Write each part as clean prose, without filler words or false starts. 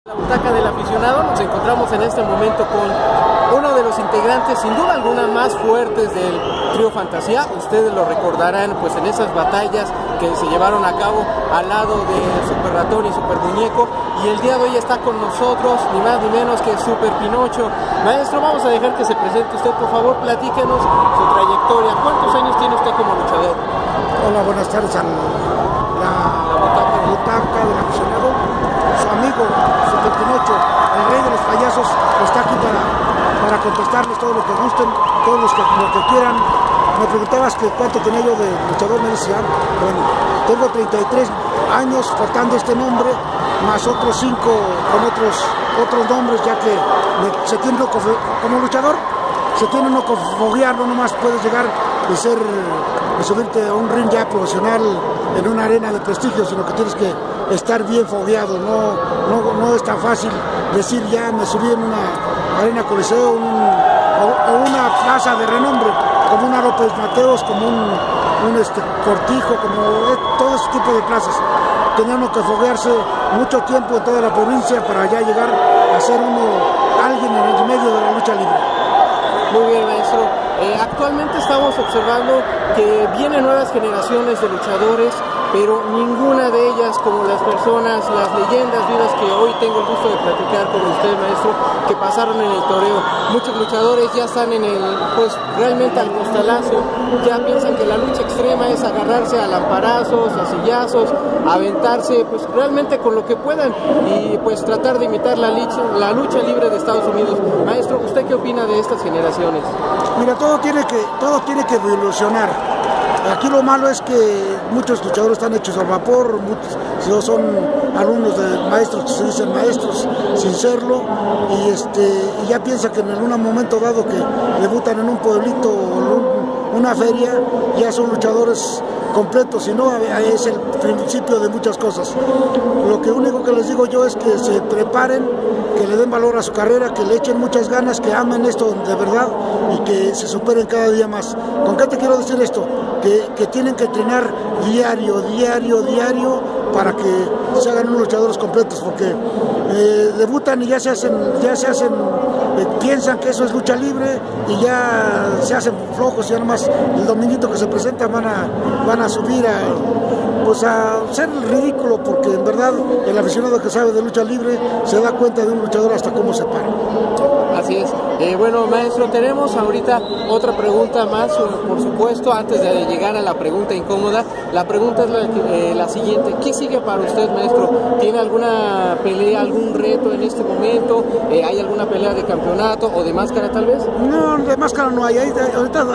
La butaca del aficionado, nos encontramos en este momento con uno de los integrantes, sin duda alguna, más fuertes del trío Fantasía. Ustedes lo recordarán pues en esas batallas que se llevaron a cabo al lado de Super Ratón y Super Muñeco, y el día de hoy está con nosotros ni más ni menos que Super Pinocho. Maestro, vamos a dejar que se presente usted, por favor, platíquenos su trayectoria. ¿Cuántos años tiene usted como luchador? Hola, buenas tardes a la butaca del aficionado. Su amigo Super Pinocho, el rey de los payasos, está aquí para contestarles todo lo que gusten, todos los que quieran. Me preguntabas que cuánto tenía yo de luchador, me decía, bueno, tengo 33 años portando este nombre, más otros 5 con otros nombres, ya que se tiene como luchador, se tiene uno que foguear, no nomás puedes llegar y subirte a un ring ya profesional en una arena de prestigio, sino que tienes que estar bien fogueado. No es tan fácil decir ya me subí en una arena coliseo o una plaza de renombre, como una López Mateos, como un Cortijo, como todo ese tipo de plazas. Teníamos que foguearse mucho tiempo en toda la provincia para ya llegar a ser alguien en el medio de la lucha libre. Muy bien, maestro. Actualmente estamos observando que vienen nuevas generaciones de luchadores, pero ninguna de ellas como las personas, las leyendas vivas que hoy tengo el gusto de platicar con usted, maestro, que pasaron en el toreo. Muchos luchadores ya están pues realmente al costalazo, ya piensan que la lucha extrema es agarrarse a lamparazos, a sillazos, aventarse pues realmente con lo que puedan y pues tratar de imitar la lucha libre de Estados Unidos. Maestro, ¿usted qué opina de estas generaciones? Mira, todo tiene que evolucionar. Aquí lo malo es que muchos luchadores están hechos al vapor, muchos son alumnos de maestros que se dicen maestros sin serlo, y ya piensan que en algún momento dado que debutan en un pueblito o una feria, ya son luchadores completos, y no es el principio de muchas cosas. Lo único que les digo yo es que se preparen, que le den valor a su carrera, que le echen muchas ganas, que amen esto de verdad y que se superen cada día más. ¿Con qué te quiero decir esto? Que tienen que entrenar diario para que se hagan unos luchadores completos, porque debutan y ya se hacen, piensan que eso es lucha libre y ya se hacen flojos, y ya nomás el dominguito que se presentan van a subir a ser ridículo, porque en verdad el aficionado que sabe de lucha libre se da cuenta de un luchador hasta cómo se para. Así es. Bueno, maestro, tenemos ahorita otra pregunta más, por supuesto, antes de llegar a la pregunta incómoda. La pregunta es la siguiente: ¿qué sigue para usted, maestro? ¿Tiene alguna pelea, algún reto en este momento? ¿Hay alguna pelea de campeonato o de máscara tal vez? No, de máscara no hay. Ahorita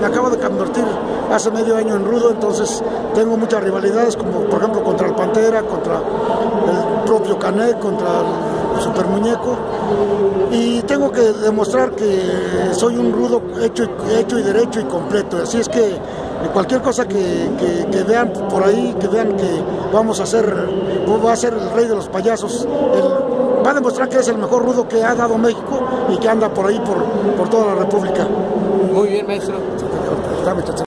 me acabo de convertir hace medio año en rudo, entonces tengo muchas rivalidades, como por ejemplo contra el Pantera, contra el propio Canek, contra el Super Muñeco, y tengo que demostrar que soy un rudo hecho y derecho y completo. Así es que cualquier cosa que vean por ahí, que vean que va a ser el rey de los payasos, va a demostrar que es el mejor rudo que ha dado México y que anda por ahí por toda la República. Muy bien, maestro.